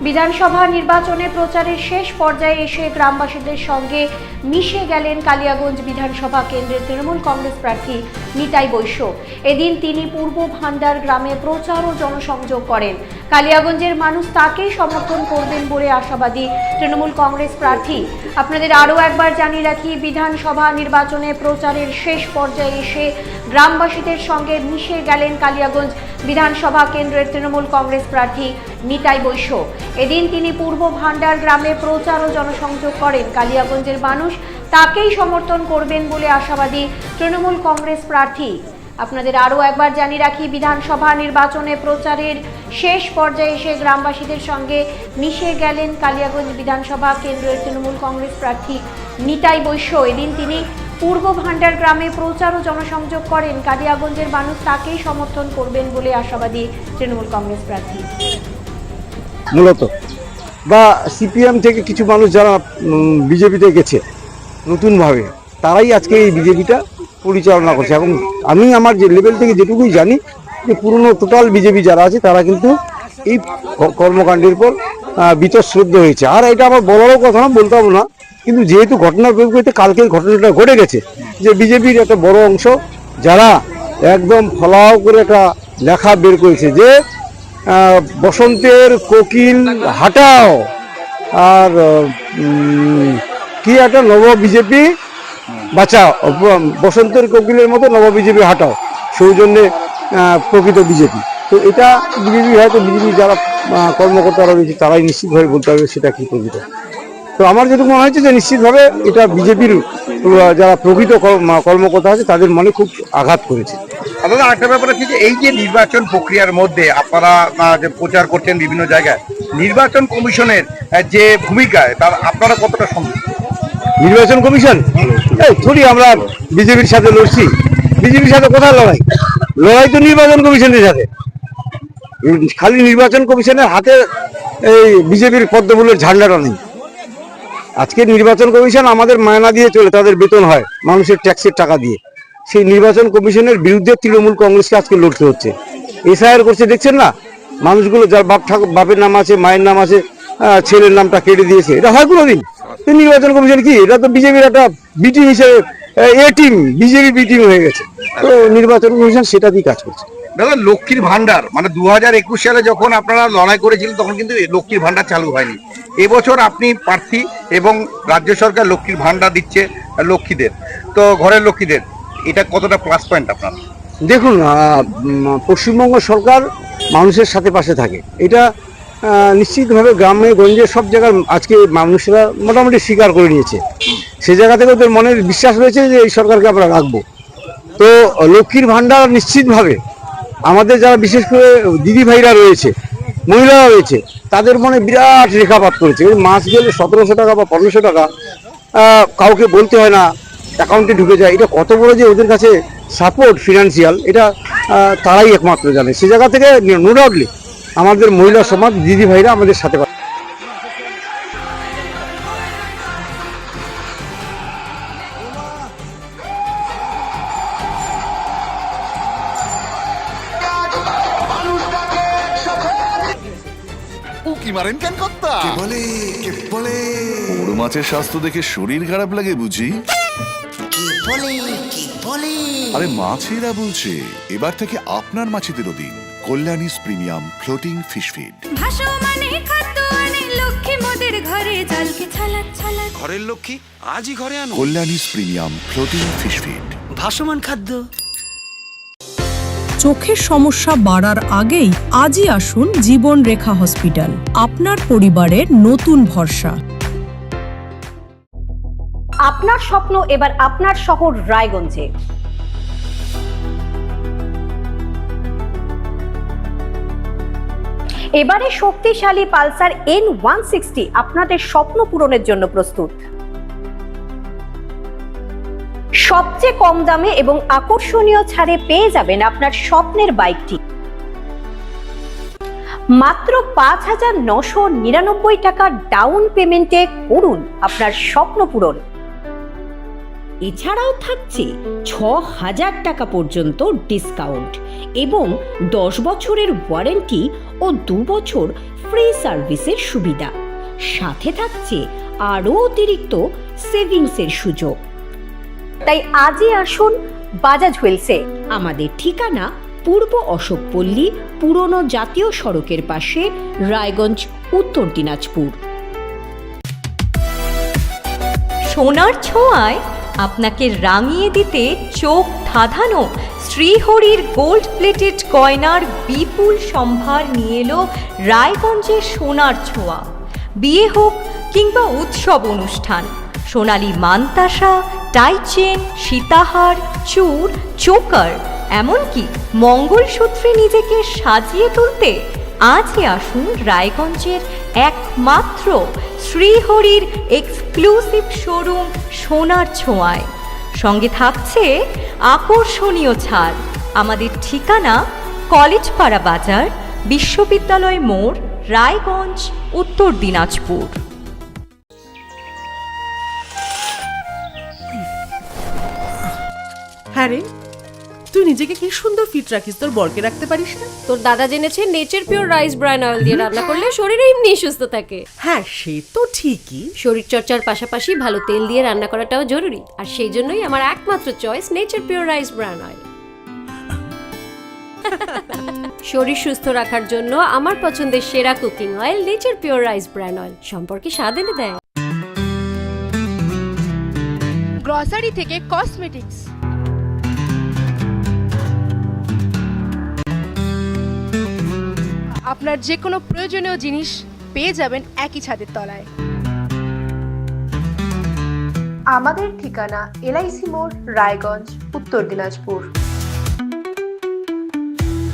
বিধানসভা নির্বাচনে প্রচারের শেষ পর্যায়ে এসে গ্রামবাসীদের সঙ্গে মিশে গেলেন কালিয়াগঞ্জ বিধানসভা কেন্দ্রের তৃণমূল কংগ্রেস প্রার্থী নিতাই বৈশ্য। এদিন তিনি পূর্ব ভান্ডার গ্রামে প্রচার ও জনসংযোগ করেন। কালিয়াগঞ্জের মানুষ তাকেই সমর্থন করবেন বলে আশাবাদী তৃণমূল কংগ্রেস প্রার্থী। আপনাদের আরও একবার জানিয়ে রাখি, বিধানসভা নির্বাচনে প্রচারের শেষ পর্যায়ে এসে গ্রামবাসীদের সঙ্গে মিশে গেলেন কালিয়াগঞ্জ বিধানসভা কেন্দ্রের তৃণমূল কংগ্রেস প্রার্থী নিতাই বৈশ্য। এদিন তিনি পূর্ব ভান্ডার গ্রামে প্রচার ও জনসংযোগ করেন। কালিয়াগঞ্জের মানুষ তাকেই সমর্থন করবেন বলে আশাবাদী তৃণমূল কংগ্রেস প্রার্থী। আপনাদের আরও একবার জানিয়ে রাখি, বিধানসভা নির্বাচনে প্রচারের শেষ পর্যায়ে এসে গ্রামবাসীদের সঙ্গে মিশে গেলেন কালিয়াগঞ্জ বিধানসভা কেন্দ্রের তৃণমূল কংগ্রেস প্রার্থী নিতাই বৈশ্য। এদিন তিনি পূর্ব ভান্ডার গ্রামে প্রচার ও জনসংযোগ করেন। কালিয়াগঞ্জের মানুষ তাকেই সমর্থন করবেন বলে আশাবাদী তৃণমূল কংগ্রেস প্রার্থী। মূলত বা সিপিএম থেকে কিছু মানুষ যারা বিজেপিতে গেছে নতুনভাবে, তারাই আজকে এই বিজেপিটা পরিচালনা করছে। এবং আমি আমার যে লেভেল থেকে যেটুকুই জানি যে পুরনো টোটাল বিজেপি যারা আছে তারা কিন্তু এই কর্মকাণ্ডের পর বীতশ্রদ্ধ হয়েছে। আর এটা আমার বলারও কথা না, বলতাম না, কিন্তু যেহেতু ঘটনার পরিপ্রেক্ষিতে কালকের ঘটনাটা ঘটে গেছে যে বিজেপির একটা বড় অংশ যারা একদম ফলাও করে একটা লেখা বের করেছে যে বসন্তের কোকিল হাটাও, আর কি একটা নব বিজেপি বাঁচাও, বসন্তের কোকিলের মতো নব বিজেপি হাটাও, সৌজন্যে প্রকৃত বিজেপি। তো এটা বিজেপি হয়তো বিজেপি যারা কর্মকর্তারা রয়েছে তারাই নিশ্চিতভাবে বলতে হবে সেটা কি প্রকৃত। তো আমার যেটুকু মনে হচ্ছে যে নিশ্চিতভাবে এটা বিজেপির যারা প্রকৃত কর্মকর্তা আছে তাদের মনে খুব আঘাত করেছে। দাদা, একটা ব্যাপার হচ্ছে যে এই যে নির্বাচন প্রক্রিয়ার মধ্যে আপনারা যে প্রচার করছেন বিভিন্ন জায়গায়, নির্বাচন কমিশনের যে ভূমিকায় তার আপনারা কতটা সম্মত? নির্বাচন কমিশন থোড়ি আমরা বিজেপির সাথে লড়ছি, বিজেপির সাথে কোথায় লড়াই? লড়াই তো নির্বাচন কমিশনের সাথে। খালি নির্বাচন কমিশনের হাতে এই বিজেপির পদ্মফুলের ঝান্ডাটা নেই। আজকে নির্বাচন কমিশন আমাদের মায়না দিয়ে চলে, তাদের বেতন হয় মানুষের ট্যাক্সের টাকা দিয়ে। সেই নির্বাচন কমিশনের বিরুদ্ধে তৃণমূল কংগ্রেসকে আজকে লড়তে হচ্ছে। এসআইআর করছে, দেখছেন না? মানুষগুলো যার বাপের নাম আছে, মায়ের নাম আছে, ছেলের নামটা কেটে দিয়েছে। এটা হয় কোনোদিন? নির্বাচন কমিশন কি? এটা তো বিজেপির একটা বি টিম হিসেবে, এ টিম, বিজেপি বি টিম হয়ে গেছে। তো নির্বাচন কমিশন সেটা দিয়ে কাজ করছে। দাদা, লক্ষ্মীর ভান্ডার মানে 2021 সালে যখন আপনারা লড়াই করেছিলেন তখন কিন্তু লক্ষ্মীর ভান্ডার চালু হয়নি। এবছর আপনি প্রার্থী এবং রাজ্য সরকার লক্ষ্মীর ভান্ডার দিচ্ছে লক্ষ্মীদের, তো ঘরের লক্ষ্মীদের, এটা কতটা প্লাস পয়েন্ট আপনার? দেখুন, পশ্চিমবঙ্গ সরকার মানুষের সাথে পাশে থাকে, এটা নিশ্চিতভাবে গ্রামে গঞ্জে সব জায়গার আজকে মানুষরা মোটামুটি স্বীকার করে নিয়েছে। সে জায়গা থেকে ওদের মনের বিশ্বাস রয়েছে যে এই সরকারকে আমরা রাখবো। তো লক্ষ্মীর ভান্ডার নিশ্চিতভাবে আমাদের যারা বিশেষ করে দিদি ভাইরা রয়েছে, মহিলারা রয়েছে, তাদের মনে বিরাট রেখাপাত করেছে। মাস গেলে 1700 টাকা বা 1500 টাকা কাউকে বলতে হয় না, অ্যাকাউন্টে ঢুকে যায়। এটা কত বড় যে ওদের কাছে সাপোর্ট ফিনান্সিয়াল, এটা তারাই একমাত্র জানে। সে জায়গা থেকে নো ডাউটলি আমাদের মহিলা সমাজ, দিদি ভাইরা আমাদের সাথে। কি মারেন কেন কর্তা? বড় মাছের স্বাস্থ্য দেখে শরীর খারাপ লাগে বুঝি? আরে মাছেরা বলছে, এবার থেকে আপনার মাছেদেরও দিন কল্যাণীস প্রিমিয়াম ফ্লোটিং ফিশ ফিড। ঘরের লক্ষ্মী আজই ঘরে আনো কল্যাণীস প্রিমিয়াম ফ্লোটিং ফিশ ফিড, ভাসমান খাদ্য। চোখের সমস্যা বাড়ার আগেই আজই আসুন জীবন রেখা হসপিটাল, আপনার পরিবারের নতুন ভরসা। আপনার স্বপ্ন এবার আপনার শহর রায়গঞ্জে। এবারে শক্তিশালী পালসার N160 আপনাদের স্বপ্ন পূরণের জন্য প্রস্তুত। সবচেয়ে কম দামে এবং আকর্ষণীয় ছাড়ে পেয়ে যাবেন আপনার স্বপ্নের বাইকটি মাত্র 5,999 টাকা ডাউন পেমেন্টে। করুন আপনার স্বপ্ন পূরণ। এছাড়াও থাকছে 6,000 টাকা পর্যন্ত ডিসকাউন্ট। এবং 10 বছরের ওয়ারেন্টি ও 2 বছর ফ্রি সার্ভিসের সুবিধা। সাথে থাকছে আরও অতিরিক্ত সেভিংসের সুযোগ। তাই আজই আসুন বাজাজ হুইলসে। আমাদের ঠিকানা পূর্ব অশোকপল্লী, পুরনো জাতীয় সড়কের পাশে, রায়গঞ্জ, উত্তর দিনাজপুর। সোনার ছোঁয়ায় আপনাকে রাঙিয়ে দিতে চোখ ধাঁধানো শ্রীহরির গোল্ড প্লেটেড গয়নার বিপুল সম্ভার নিয়ে এলো রায়গঞ্জের সোনার ছোঁয়া। বিয়ে হোক কিংবা উৎসব অনুষ্ঠান, সোনালী মানতাসা, টাইচেন, সীতাহার, চূড়, চোকার, এমনকি মঙ্গলসূত্রে নিজেকে সাজিয়ে তুলতে আজই আসুন রায়গঞ্জের একমাত্র শ্রীহরির এক্সক্লুসিভ শোরুম সোনার ছোঁয়ায়। সঙ্গে থাকছে আকর্ষণীয় ছাড়। আমাদের ঠিকানা কলেজপাড়া বাজার, বিশ্ববিদ্যালয় মোড়, রায়গঞ্জ, উত্তর দিনাজপুর। হ্যাঁ রে, তুই নিজেকে কি সুন্দর ফিট রাখিস, তোর বরকে রাখতে পারিস না? তোর দাদা জেনেছে Nature Pure rice bran oil দিয়ে রান্না করলে শরীর এমনি সুস্থ থাকে। হ্যাঁ, সে তো ঠিকই। শরীর চর্চার পাশাপাশি ভালো তেল দিয়ে রান্না করাটাও জরুরি, আর সেই জন্যই আমার একমাত্র choice nature Pure rice bran oil. শরীর সুস্থ রাখার জন্য আমার পছন্দের সেরা cooking oil nature Pure rice bran oil, সম্পর্কে স্বাদ এনে দেয়। গ্রসারি থেকে কসমেটিক্স, আপনার যে কোনো প্রয়োজনীয় জিনিস পেয়ে যাবেন একই ছাদের তলায়। আমাদের ঠিকানা LIC মোড়, রায়গঞ্জ, উত্তর দিনাজপুর।